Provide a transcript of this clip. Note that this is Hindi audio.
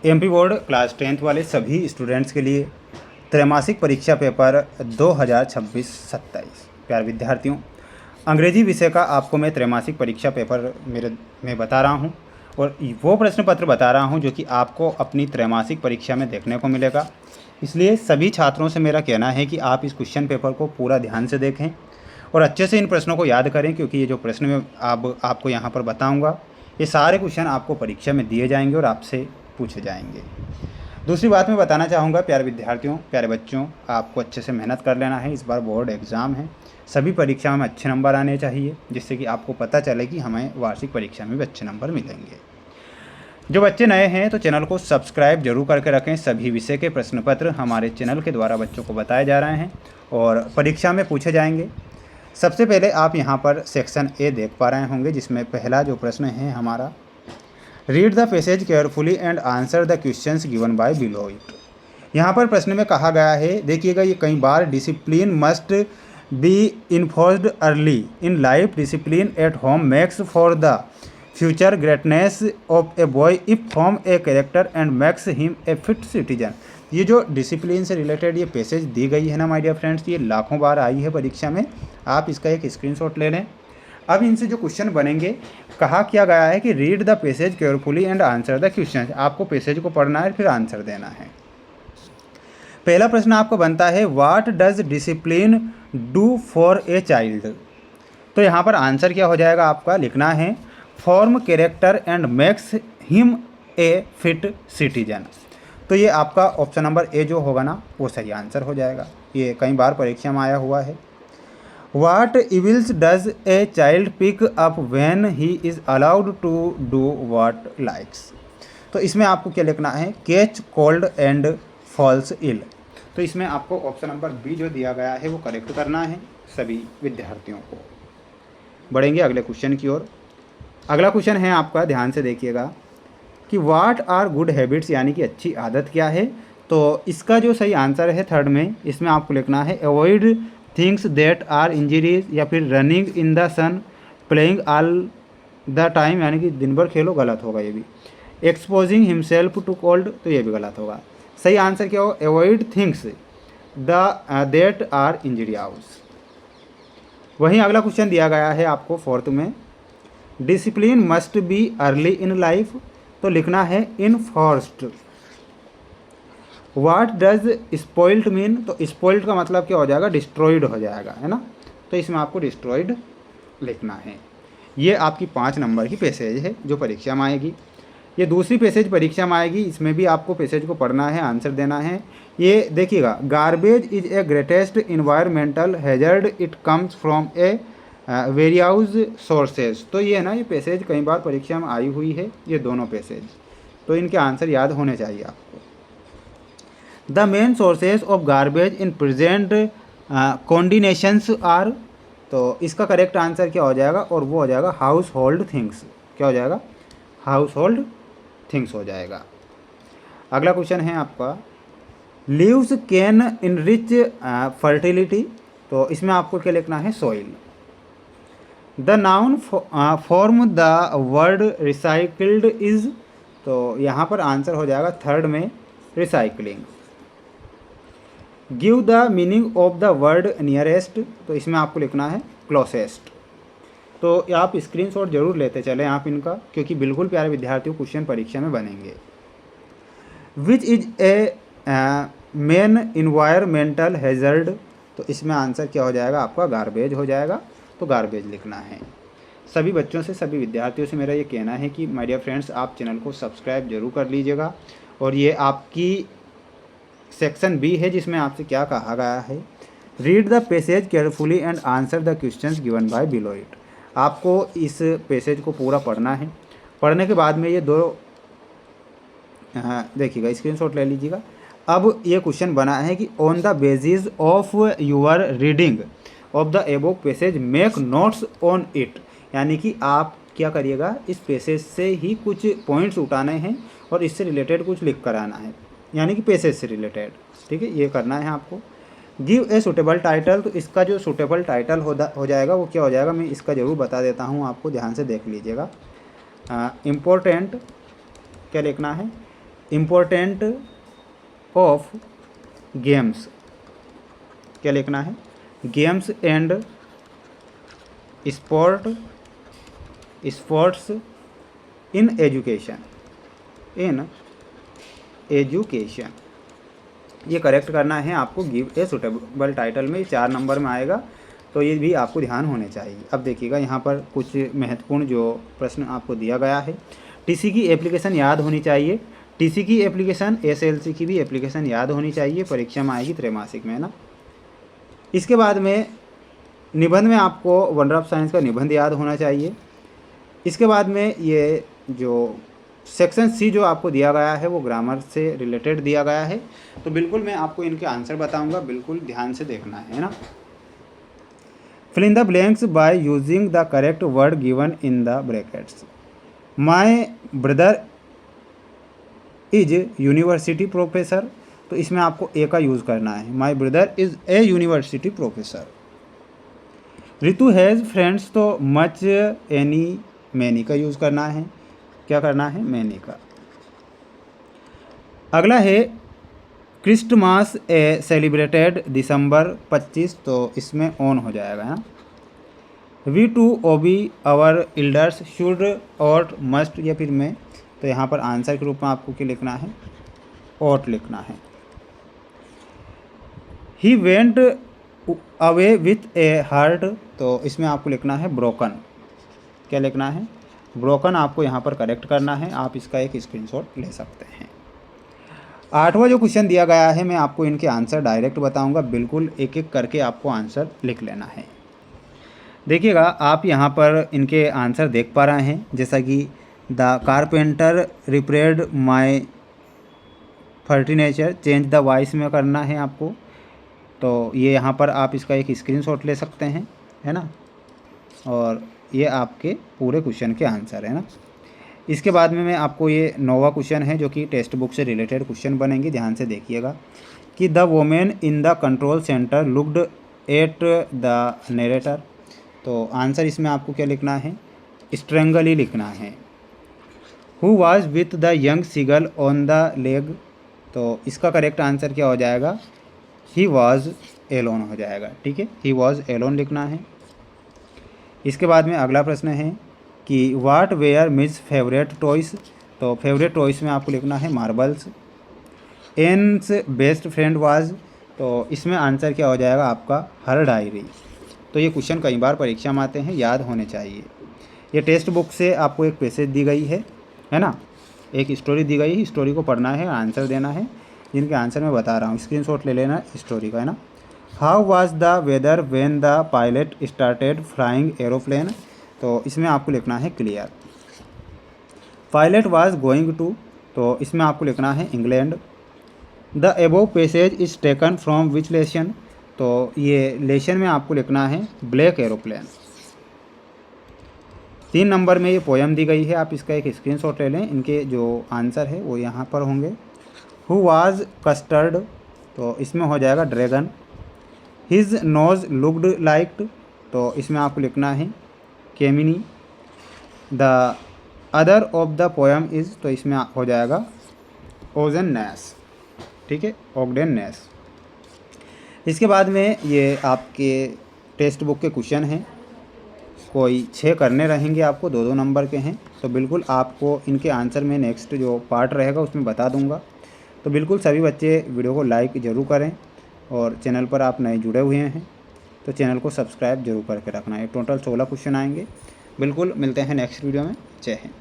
एमपी बोर्ड क्लास 10th वाले सभी स्टूडेंट्स के लिए त्रैमासिक परीक्षा पेपर 2026-27। प्यार विद्यार्थियों, अंग्रेजी विषय का आपको मैं त्रैमासिक परीक्षा पेपर में बता रहा हूं और वो प्रश्न पत्र बता रहा हूं जो कि आपको अपनी त्रैमासिक परीक्षा में देखने को मिलेगा। इसलिए सभी छात्रों से मेरा कहना है कि आप इस क्वेश्चन पेपर को पूरा ध्यान से देखें और अच्छे से इन प्रश्नों को याद करें, क्योंकि ये जो प्रश्न मैं आपको यहाँ पर बताऊँगा ये सारे क्वेश्चन आपको परीक्षा में दिए जाएंगे और आपसे पूछे जाएंगे। दूसरी बात मैं बताना चाहूँगा प्यारे विद्यार्थियों, प्यारे बच्चों, आपको अच्छे से मेहनत कर लेना है। इस बार बोर्ड एग्ज़ाम है, सभी परीक्षाओं में अच्छे नंबर आने चाहिए, जिससे कि आपको पता चले कि हमें वार्षिक परीक्षा में भी अच्छे नंबर मिलेंगे। जो बच्चे नए हैं तो चैनल को सब्सक्राइब जरूर करके रखें। सभी विषय के प्रश्न पत्र हमारे चैनल के द्वारा बच्चों को बताए जा रहे हैं और परीक्षा में पूछे जाएंगे। सबसे पहले आप यहाँ पर सेक्शन ए देख पा रहे होंगे, जिसमें पहला जो प्रश्न है हमारा, read the passage carefully and answer the questions given by below it. यहाँ पर प्रश्न में कहा गया है, देखिएगा ये कई बार, discipline must be enforced early in life, discipline at home makes for the future greatness of a boy if form a character and makes him a fit citizen. ये जो डिसिप्लिन से रिलेटेड ये पैसेज दी गई है ना माय डियर फ्रेंड्स, ये लाखों बार आई है परीक्षा में। आप इसका एक स्क्रीनशॉट ले लें। अब इनसे जो क्वेश्चन बनेंगे, कहा क्या गया है कि read the passage carefully and answer the question. आपको पैसेज को पढ़ना है फिर आंसर देना है। पहला प्रश्न आपको बनता है, what does discipline do for a child. तो यहाँ पर आंसर क्या हो जाएगा, आपका लिखना है form character and makes him a fit citizen. तो ये आपका ऑप्शन नंबर ए जो होगा ना वो सही आंसर हो जाएगा। ये कई बार परीक्षा में आया हुआ है। What evils does a child pick up when he is allowed to do what likes? तो इसमें आपको क्या लिखना है, कैच कोल्ड एंड फॉल्स इल। तो इसमें आपको ऑप्शन नंबर बी जो दिया गया है वो करेक्ट करना है सभी विद्यार्थियों को। बढ़ेंगे अगले क्वेश्चन की ओर। अगला क्वेश्चन है आपका, ध्यान से देखिएगा कि व्हाट आर गुड हैबिट्स, यानी कि अच्छी आदत क्या है। तो इसका जो सही आंसर है थर्ड में, इसमें आपको लिखना है avoid things that are injuries, या फिर running in the sun, playing all the time, यानी कि दिन भर खेलो, गलत होगा ये भी। एक्सपोजिंग हिमसेल्फ टू कोल्ड, तो ये भी गलत होगा। सही आंसर क्या होगा, avoid things that are injurious. वहीं अगला क्वेश्चन दिया गया है आपको फोर्थ में, discipline must be early in life, तो लिखना है enforced. What does spoiled mean, तो स्पॉइल्ड का मतलब क्या हो जाएगा, डिस्ट्रॉयड हो जाएगा, है ना। तो इसमें आपको डिस्ट्रॉयड लिखना है। ये आपकी 5 नंबर की पैसेज है जो परीक्षा में आएगी। ये दूसरी पैसेज परीक्षा में आएगी, इसमें भी आपको पैसेज को पढ़ना है, आंसर देना है। ये देखिएगा, garbage is a greatest environmental hazard, it comes from a various sources. तो ये है ना, ये पैसेज कई बार परीक्षा में आई हुई है, ये दोनों पैसेज। तो इनके आंसर याद होने चाहिए आपको। The main sources of garbage in present conditions are, तो इसका करेक्ट आंसर क्या हो जाएगा, और वो हो जाएगा हाउस होल्ड थिंग्स। क्या हो जाएगा, हाउस होल्ड थिंग्स हो जाएगा। अगला क्वेश्चन है आपका, लीव्स कैन इनरिच फर्टिलिटी, तो इसमें आपको क्या लिखना है, soil. The noun form the word recycled is, तो यहाँ पर आंसर हो जाएगा थर्ड में, recycling. Give the meaning of the word nearest, तो इसमें आपको लिखना है क्लोसेस्ट। तो आप स्क्रीनशॉट जरूर लेते चलें आप इनका, क्योंकि बिल्कुल प्यारे विद्यार्थियों क्वेश्चन परीक्षा में बनेंगे। Which is a main environmental hazard, तो इसमें आंसर क्या हो जाएगा आपका, गार्बेज हो जाएगा। तो गार्बेज लिखना है। सभी बच्चों से, सभी विद्यार्थियों से मेरा ये कहना है कि माय डियर फ्रेंड्स, आप चैनल को सब्सक्राइब जरूर कर लीजिएगा। और ये आपकी सेक्शन बी है, जिसमें आपसे क्या कहा गया है, read the passage carefully and answer the questions given by below it. आपको इस पैसेज को पूरा पढ़ना है। पढ़ने के बाद में ये दो देखिएगा, स्क्रीनशॉट ले लीजिएगा। अब ये क्वेश्चन बना है कि on the basis of your reading of the above passage make notes on it, यानी कि आप क्या करिएगा, इस पैसेज से ही कुछ पॉइंट्स उठाने हैं और इससे रिलेटेड कुछ लिख कर आना है, यानी कि पैसेज से रिलेटेड। ठीक है, ये करना है आपको। गिव ए सुटेबल टाइटल, तो इसका जो सुटेबल टाइटल हो जाएगा वो क्या हो जाएगा, मैं इसका ज़रूर बता देता हूँ आपको, ध्यान से देख लीजिएगा। इम्पोर्टेंट क्या लिखना है, इम्पोर्टेंट ऑफ गेम्स, क्या लिखना है, games and sports in education, ये करेक्ट करना है आपको। गिव ए सुटेबल टाइटल में 4 नंबर में आएगा, तो ये भी आपको ध्यान होने चाहिए। अब देखिएगा यहाँ पर कुछ महत्वपूर्ण जो प्रश्न आपको दिया गया है। टीसी की एप्लीकेशन याद होनी चाहिए, टीसी की एप्लीकेशन, एसएलसी की भी एप्लीकेशन याद होनी चाहिए, परीक्षा में आएगी त्रैमासिक में, ना। इसके बाद में निबंध में आपको वंडर ऑफ साइंस का निबंध याद होना चाहिए। इसके बाद में ये जो सेक्शन सी जो आपको दिया गया है वो ग्रामर से रिलेटेड दिया गया है, तो बिल्कुल मैं आपको इनके आंसर बताऊंगा, बिल्कुल ध्यान से देखना है ना। Fill in the blanks by using the correct word given in the brackets. My brother is university professor, तो इसमें आपको ए का यूज़ करना है, my brother is a university professor. Ritu has friends, तो मच एनी मैनी का यूज़ करना है, क्या करना है, मैनी का। अगला है क्रिस्टमास ए सेलिब्रेटेड दिसंबर 25, तो इसमें ऑन हो जाएगा ना। We to obey our elders should और मस्ट, या फिर में, तो यहाँ पर आंसर के रूप में आपको क्या लिखना है, ought लिखना है। He went away with A heart, तो इसमें आपको लिखना है ब्रोकन, क्या लिखना है, ब्रोकन आपको यहाँ पर करेक्ट करना है। आप इसका एक स्क्रीनशॉट ले सकते हैं। 8वां जो क्वेश्चन दिया गया है, मैं आपको इनके आंसर डायरेक्ट बताऊंगा, बिल्कुल एक एक करके आपको आंसर लिख लेना है। देखिएगा, आप यहाँ पर इनके आंसर देख पा रहे हैं, जैसा कि the carpenter repaired my furniture, change the voice में करना है आपको, तो ये यहाँ पर आप इसका एक स्क्रीनशॉट ले सकते हैं, है ना। और ये आपके पूरे क्वेश्चन के आंसर है ना। इसके बाद में मैं आपको ये 9वां क्वेश्चन है जो कि टेक्स्ट बुक से रिलेटेड क्वेश्चन बनेंगे, ध्यान से देखिएगा कि the women in the control centre looked at the narrator, तो आंसर इसमें आपको क्या लिखना है, स्ट्रेंगली लिखना है। Who was with the young seagull on the leg, तो इसका करेक्ट आंसर क्या हो जाएगा, ही वाज एलोन हो जाएगा, ठीक है, ही वाज एलोन लिखना है। इसके बाद में अगला प्रश्न है कि what were miss favourite toys, तो फेवरेट टॉयस में आपको लिखना है marbles. Ann's best friend was, तो इसमें आंसर क्या हो जाएगा आपका, हर डायरी। तो ये क्वेश्चन कई बार परीक्षा में आते हैं, याद होने चाहिए। ये टेक्स्ट बुक से आपको एक पैसेज दी गई है ना, एक स्टोरी दी गई है, स्टोरी को पढ़ना है, आंसर देना है। जिनके आंसर मैं बता रहा हूँ, स्क्रीनशॉट ले लेना स्टोरी का, है ना। How was the weather when the pilot started flying aeroplane, तो इसमें आपको लिखना है clear. Pilot was going to, तो इसमें आपको लिखना है England. The above passage is taken from which lesson, तो ये लेसन में आपको लिखना है ब्लैक एरोप्लेन। 3 नंबर में ये पोयम दी गई है, आप इसका एक स्क्रीनशॉट ले लें। इनके जो आंसर है वो यहाँ पर होंगे। हु वाज कस्टर्ड, तो इसमें हो जाएगा dragon. His nose looked like, तो इसमें आपको लिखना है chimney. The author of the poem is, तो इसमें हो जाएगा ओजन नेस, ठीक है, ओगडेन नेस। इसके बाद में ये आपके टेक्स्ट बुक के क्वेश्चन हैं, कोई 6 करने रहेंगे आपको, 2-2 नंबर के हैं, तो बिल्कुल आपको इनके आंसर में नेक्स्ट जो पार्ट रहेगा उसमें बता दूंगा। तो बिल्कुल सभी बच्चे वीडियो को लाइक ज़रूर करें, और चैनल पर आप नए जुड़े हुए हैं तो चैनल को सब्सक्राइब जरूर करके रखना है। टोटल 16 क्वेश्चन आएंगे। बिल्कुल मिलते हैं नेक्स्ट वीडियो में। जय हिंद।